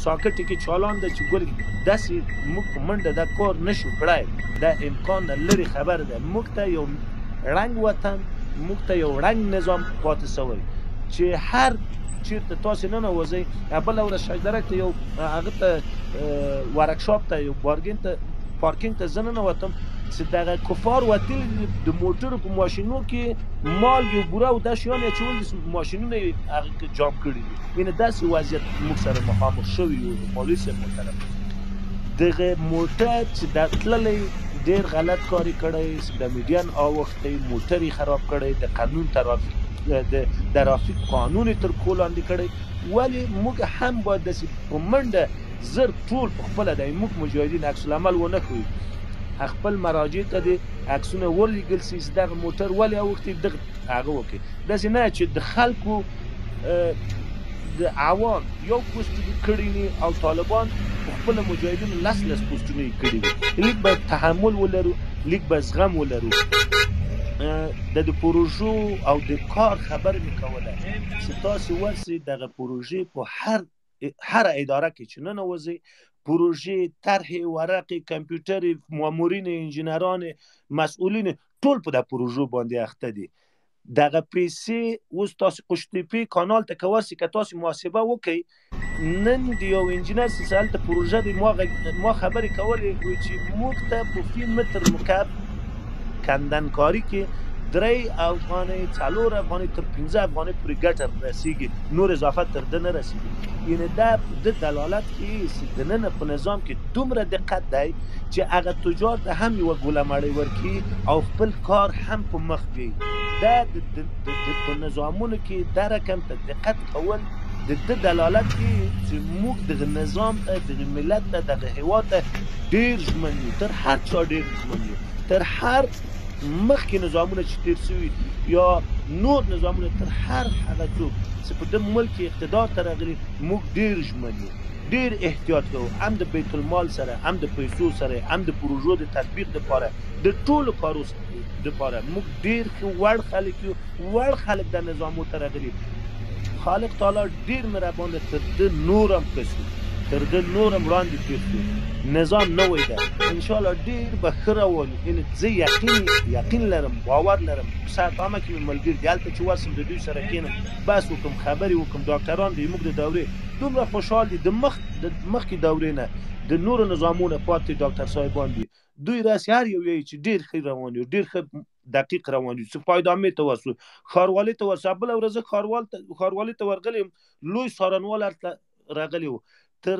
ساکټ کې چالان ده چې ګوري داسې موږ په منډه دا کار نشو کړای، دا امکان نه لري خبر ده. موږ ته یو رنګ وطن، موږ ته یو رنګ نظام پاتې سوی چې هر چیرته تاسو نه نوځئ. بله ورځ شجدرک ته یو هغه ته ورکشاپ ته یو پارکینګ ته زه ننوتم چې دغه کفار وتلي د موټرو په ماشینو کې مالګې او بوره او دا شیان یې اچولي دي، ماشینونه یې هغه جام کړي دي. یعنې داسې وضعیت موږ سره مخامخ شوي یو. مولوي صاحب محترم، دغه موټر چې دا تللی ډېر غلط کار یې کړی، د میډین اوښتی، موټر یې خراب کړی، د قانون د ترافیک قانون یې تر پښو لاندې کړی. ولې موږ هم باید داسې په منډه زر ټول په خپله دی موږ مجاهدین عکس العمل ونه کړو، خپل مراجع ته دې عکسونه ورلیږل سي چې دغه موټر ولې اوښتي، دغه هغه وکړي. داسې نه چې د خلکو د عوام یو پوسټ کړي وي او طالبان په خپله مجاهدینو لس پوسټونه یې کړي وي. لیک به تحمل ولرو، لیک به زغم ولرو. د پروژو او د کار خبر مې کوله چې تاسو ورسئ دغه پروژې په هر اداره کې چې ننوځئ، پروژې، طرحې، ورقې، کمپیوټر، مامورین، انجینران، مسئولین ټول په د پروژو باندې اخته دي. دغه پیسې اوس تاسو قشتېپې کانال ته که ورسئ، که تاسو محاسبه وکئ، نن د یو انجینر چې هلته پروژه دی ما خبرې کولې چې موږ ته په فی متر مکعب کندنکاري کې 3 افغانۍ، 4 افغانۍ تر 15 افغانۍ پورې ګټه رسیږي، نور اضافه تر ده نه رسیږي. یعنې دا د دلالت کوي چې دننه په نظام کې دومره دقت دی چې هغه تجار ته هم یوه ګوله مړۍ ورکړي او خپل کار هم په مخ بیایي. دا په نظامونو کې دا رقم ته دقت کول د ده دلالت کوي چې موږ دغه نظام ته، دغه ملت ته، دغه هېواد ته ډېر ژمن یو، تر هر چا ډېر ژمن یو، تر هر مخکې نظامونه چې تیر شوي یا نور نظامونه، تر هر هغه څوک چې په دې ملک کې اقتدار ته راغلي، موږ ډېر ژمن یو، ډېر احتیاط کوو، هم د بیت المال سره، هم د پیسو سره، هم د پروژو د تطبیق دپاره، د ټولو کارو دپاره موږ ډېر ښه وړ خلک یو، وړ خلک د نظامو ته راغلي. خالق تعالی ډېر مهربان دی، تر ده نور هم ښه شو، تر ده نور هم وړاندې تېر شو. نظام نوی ده، انشاءالله ډېر به ښه روان وي. یعنې زه یقین لرم، باور لرم، ساعت عامه کې مې ملګري دي، هلته چې ورسم د دوی سره کښېنم، بحث وکړم، خبرې وکړم. ډاکټران دي زموږ د دورې دومره خوشحال دي، د مخکې دورې نه د نورو نظامونه پاتې ډاکټر صاحبان دي، دوی راسي هر یو یې چې ډېر ښه روان یو، ډېر ښه دقیق روان یو. چې پایدامې ته ورسو، ښاروالۍ ته ورسو. بله ورځ زه ښاروالۍ ته ورغلی یم، لوی څارنوال هلته راغلی و، تر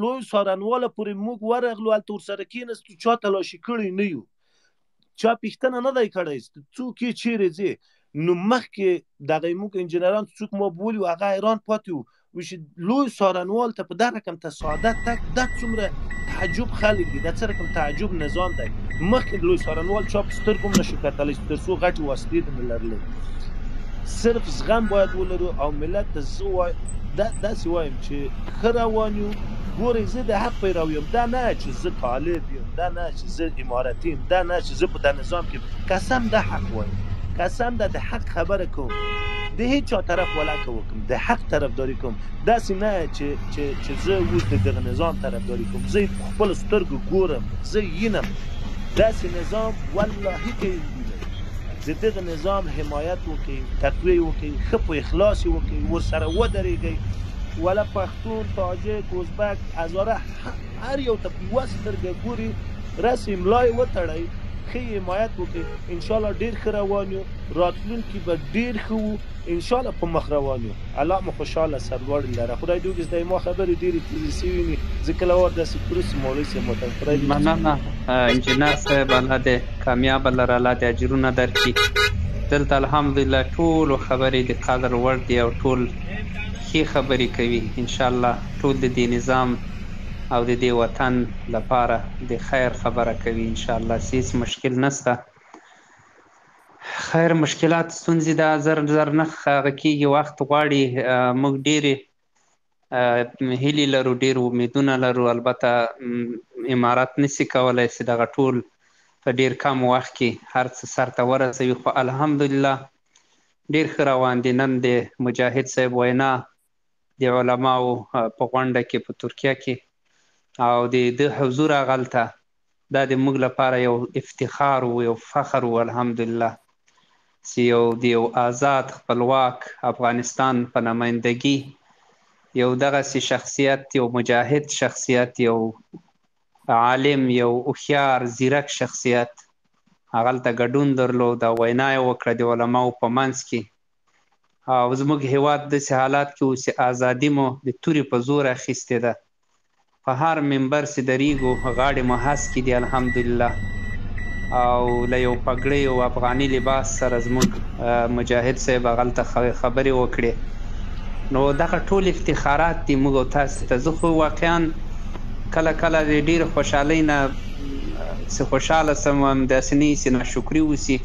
لوی څارنواله پورې موږ ورغلو، هلته ورسره کېناستو، چا تلاشي کړی نه یو، چا پوښتنه نه دی کړی څوک یې چیرې ځې. نو مخکې دغه موږ انجینران څوک ما بولي و، هغه حیران پاتې و چې لوی څارنوال ته په دا رقم تصادف تک دا څومره تعجب خلک دي، دا څه رقم تعجب نظام دی. مخکې لوی څارنوال چا په سترګو هم نشو کتلی تر څو غټې وسلې دې نه لرلی. صرف زغم باید ولرو او ملت ته زه داسې وایم چې ښه روان یو. ګورئ زه د حق پیرو یم، دا نه چې زه طالب یم، دا نه چې زه امارتي یم، دا نه چې زه په دا نظام کې قسم د حق وایم، قسم د حق خبره کوم، د هیچ چا طرف ولکه وکړم، د حق طرفداري کوم. داسې نه چې زه اوس د دغه نظام طرفداري کوم، زه یې په خپلو سترګو ګورم، زه ینم. داسې نظام والله کوي د دغه نظام حمایت وکړي، تقویه وکړي، ښه په اخلاص یې وکړي، ورسره ودرېږئ. ولا پښتون، تاجک، ازبک، هزاره، هر یو ته په یوه سترګه ګوري، رسې املا یې وتړئ، ښه یې حمایت وکړي. انشاءالله ډېر ښه روان یو، راتلونکي به ډېر ښه وو، انشاءالله په مخ روان یو. الله مو خوشحاله سرلوړي لره. خدای دې وکړي چې ما خبرې ډېرې تېزې سوي وي، زه کله ور داسې پروسې مولوي صاحب محترم، خدای دې مننه انجینر صاحب، الله دې کامیابه لره، الله دې اجرونه درکړي. دلته الحمدلله ټولو خبرې د قدر وړ دي او ټول ښې خبرې کوي. انشاءالله ټول د دې نظام او د دې وطن لپاره د خیر خبره کوي. انشاءالله هیڅ مشکل نشته. خیر مشکلات ستونزې دا زر نه هغه کېږي، وخت غواړي. موږ ډېرې هیلې لرو، ډېر امیدونه لرو. البته امارت نشي کولی چې دغه ټول په ډېر کم وخت کې هر څه سرته ورسوي، خو الحمدلله ډېر ښه روان دي. نن د مجاهد صاحب وینا د علماو په غونډه کې په ترکیه کې، او د حضور هغلته دا د موږ لپاره یو افتخار و، یو فخر و الحمدلله، چې یو آزاد خپلواک افغانستان په نمایندګي یو دغسې شخصیت، یو مجاهد شخصیت، یو عالم، یو هوښیار زیرک شخصیت هغلته ګډون درلود او وینا یې وکړه د علماو په منځ کې. او زموږ هیواد داسې حالات کې و چې ازادي مو د تورې په زور اخیستې ده. په هر منبر چې درېږو غاړې مو هسکې دي الحمدلله، او له یو پګړۍ او افغاني لباس سره زموږ مجاهد صاحب هغلته خبرې وکړې. نو دغه ټول افتخارات دي موږ او تاسو ته. زه خو واقعا کله کله د ډېرې خوشحالۍ نه چې خوشحاله سم، همداسې نه وي چې ناشکري وسي،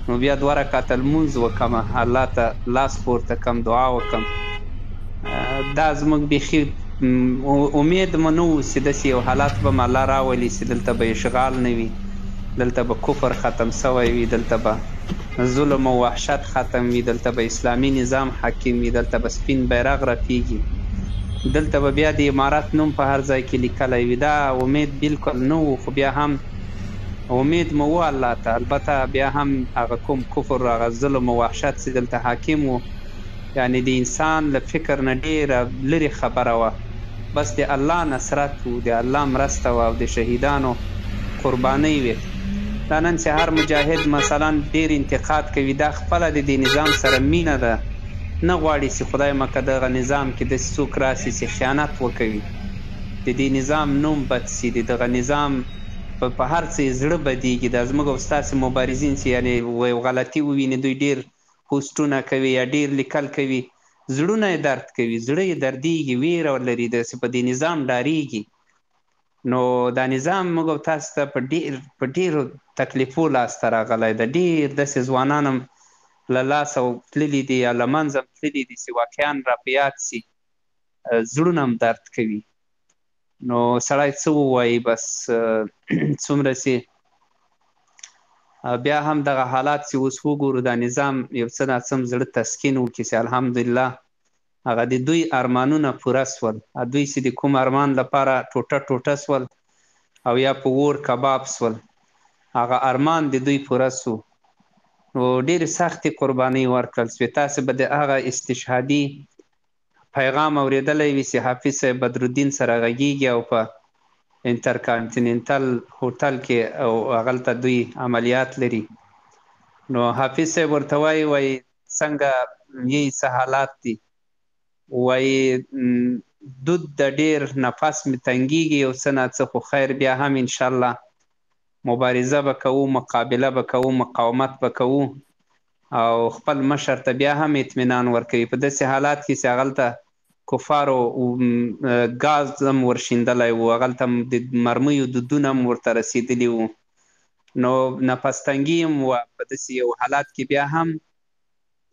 نو بیا 2 رکعته لمونځ وکړم، الله ته لاس پورته کړم، دعا وکړم. دا زموږ بیخي امید مو نه و چې داسې یو حالات به م الله راولي چې دلته به اشغال نه وي، دلته به کفر ختم سوی وي، دلته به ظلم او وحشت ختم وي، دلته به اسلامي نظام حاکم وي، دلته به سپین بیرغ رپیږي، دلته به بیا د امارت نوم په هر ځای کې لیکلی وي. دا امید بالکل نه و، خو بیا هم امید مو و الله ته. البته بیا هم هغه کوم کفر، هغه ظلم او وحشت چې دلته حاکم و، یعنې د انسان له فکر نه ډېره لرې خبره وه. بس د الله نصرت و، د الله مرسته وه، او د شهیدانو قربانۍ وې. دا نن چې هر مجاهد مثلا ډېر انتقاد کوي، دا خپله د دې نظام سره مینه ده، نه غواړي چې خدای مکه دغه نظام کې داسې څوک راسي چې خیانت وکوي، د دې نظام نوم بد سي، د دغه نظام په هر څه یې زړه بدېږي. دا زموږ او ستاسې مبارزین چې یعنې یو غلطي وویني، دوی ډېر پوسټونه کوي یا ډېر لیکل کوي، زړونه یې درد کوي، زړه یې دردېږي، ویره لري، داسې په دې نظام ډارېږي. نو دا نظام موږ او تاسو ته په ډېرو تکلیفو لاسته راغلی ده. ډېر داسې ځوانان هم له لاسه تللي دي یا له منځه هم تللي دي چې واقعا را په یاد سي، زړونه هم درد کوي. نو سړی څه ووایي، بس څومره چې بیا هم دغه حالات چې اوس وګورو، دا نظام یو څه ناڅه هم زړه تسکین وکړي چې الحمدلله هغه د دوی ارمانونه پوره سول. دوی چې د کوم ارمان لپاره ټوټه ټوټه سول او یا په اور کباب سول، هغه ارمان د دوی پوره سو. نو ډېرې سختې قربانۍ ورکړل سوې. تاسې به د هغه استشهادي پیغام اورېدلی وي چې حافظ صاحب بدرالدین سره غږیږي او په انټرکانټیننټل هوټل کې او هغلته دوی عملیات لري. نو حافظ صاحب ورته وایي څنګه یې څه حالات دي، وایي دود د ډېر نفس مې تنګیږي یو څه ناڅه، خو خیر بیا هم انشاءالله مبارزه به کوو، مقابله به کوو، مقاومت به کوو، او خپل مشر ته بیا هم اطمینان ورکوي په داسې حالات کې چې هغلته کفارو ګاز هم ورشیندلی و، هغلته د مرمیو دودونه هم ورته رسېدلي وو. نو نفس تنګي هم وه. په داسې یو حالات کې بیا هم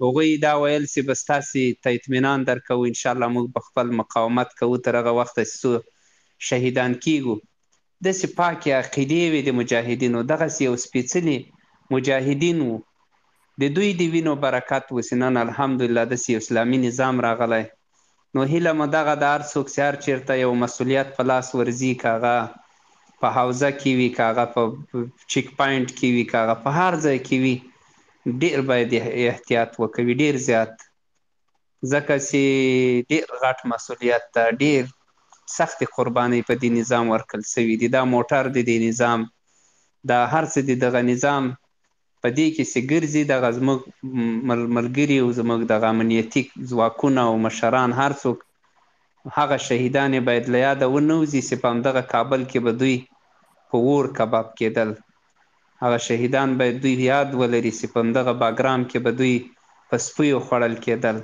هغوی دا ویل چې به ستاسې ته اطمینان درکوو، انشاءالله موږ به خپل مقاومت کوو تر هغه وخته چې څو شهیدان کیږو. داسې پاکې عقیدې وې د مجاهدینو، دغسې یو سپېڅلي مجاهدین وو، د دوی د وینو برکت و چې نن الحمدلله داسې یو اسلامي نظام راغلی. نو هیله مو دغه د هر څوک چې هر چېرته یو مسؤلیت په لاس ورځي، که هغه په حوزه کې وي، که هغه په چیک پاینټ کې وي، که هغه په هر ځای کې وي، ډېر باید احتیاط وکوي، ډېر زیات، ځکه چې ډېر غټ مسؤلیت ده، ډېر سختې قربانۍ په دې نظام ورکړل سوي دي. دا موټر دی د نظام، دا هر څه دی دغه نظام په دې کې چې ګرځي، دغه زموږ ملګري او زموږ دغه امنیتي ځواکونه او مشران هر څوک، هغه شهیدان یې باید له یاده ونه وځي چې په همدغه کابل کې به دوی په اور کباب کېدل. هغه شهیدان باید دوی یاد ولري چې په همدغه باګرام کې به دوی په سپیو خوړل کېدل،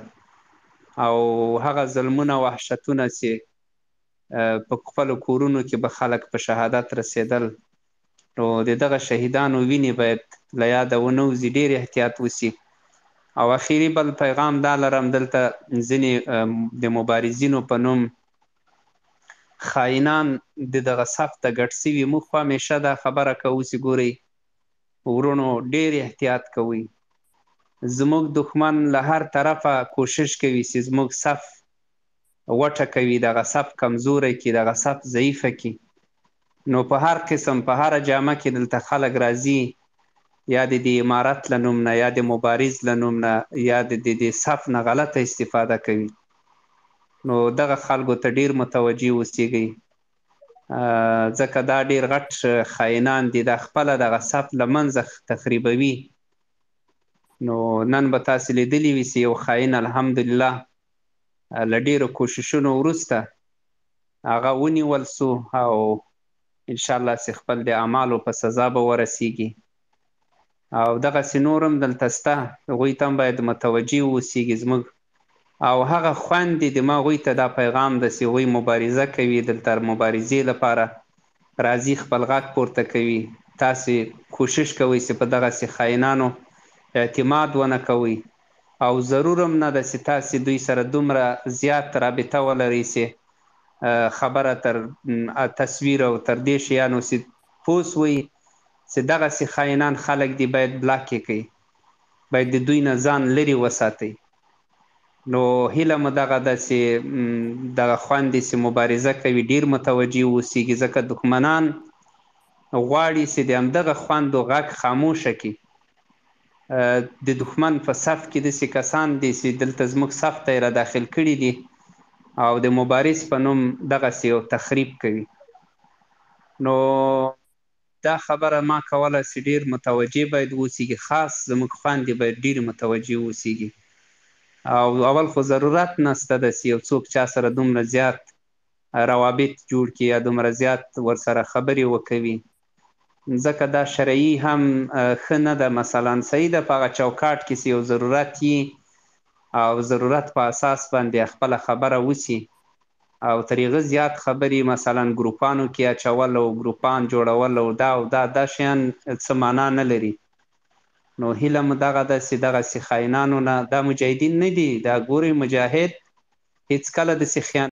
او هغه ظلمونه وحشتونه چې په خپلو کورونو کې به خلک په شهادت رسېدل. نو د دغه شهیدانو وینې باید له یاده ونه وځي، ډېر احتیاط وسي. او اخیري بل پیغام دا لرم، دلته ځینې د مبارزینو په نوم خاینان د دغه صف ته ګډ سوي. موږ خو همیشه دا خبره کوو چې ګورئ ورونو، ډېر احتیاط کوئ. زموږ دښمن له هر طرفه کوشش کوي چې زموږ صف وټه کوي، دغه صف کمزوری کړي، دغه صف ضعیفه کړي. نو په هر قسم په هره جامه کې دلته خلک راځي، یا د دې امارت له نوم نه، یا د مبارز له نوم نه، یا د دې صف نه غلطه استفاده کوي. نو دغه خلکو ته ډیر متوجه اوسیږئ، ځکه دا ډیر غټ خاینان دي، دا خپله دغه صف له منځه تخریبوي. نو نن به تاسې لیدلي وي چې یو خاین الحمدلله له ډیرو کوششونو وروسته هغه ونیول سو، او انشاءالله چې خپل د اعمالو په سزا به ورسیږي. او دغسې نور هم دلته شته، هغوی ته هم باید متوجه واوسیږي زموږ. او هغه خویندې د ما هغوی ته دا پیغام ده چې هغوی مبارزه کوي، دلته مبارزې لپاره راځي، خپل غږ پورته کوي. تاسې کوشش کوئ چې په دغسې خاینانو اعتماد ونه کوئ، او ضرور هم نه ده چې تاسې دوی سره دومره زیات رابطه ولرئ چې خبره تر تصویر او تر دې شیانو چې پوه سوئ چې دغسې خاینان خلک دي باید بلاک یې کړئ، باید د دوی نه ځان لرې وساتئ. نو هیله مو دغه ده چې دغه خویندې چې مبارزه کوي ډیر متوجه واوسیږي، ځکه دښمنان غواړي چې د همدغه خویندو غږ خاموشه کړي. د دښمن په صف کې داسې کسان دي چې دلته زموږ صف ته یې راداخل کړي دي، او د مبارز په نوم دغسې یو تخریب کوي. نو دا خبره ما کوله چې ډیر متوجه باید واوسیږي، خاص زموږ خویندې باید ډیر متوجه واوسیږي. او اول خو ضرورت نسته ده چې یو څوک چا سره دومره زیات روابط جوړ کړي یا دومره زیات ورسره خبرې وکوي، ځکه دا شرعي هم ښه نه ده. مثلا صحیح ده په هغه چوکاټ کې چې یو ضرورت وي او ضرورت په اساس باندې خپله خبره وسي، او تر هغه زیات خبرې مثلا ګروپانو کې اچول او ګروپان جوړول او دا شیان څه معنا نه لري. نو هیله مو دغه ده چې دغسې خاینانو نه، دا مجاهدین نه دي، دا ګورئ مجاهد هېڅکله داسې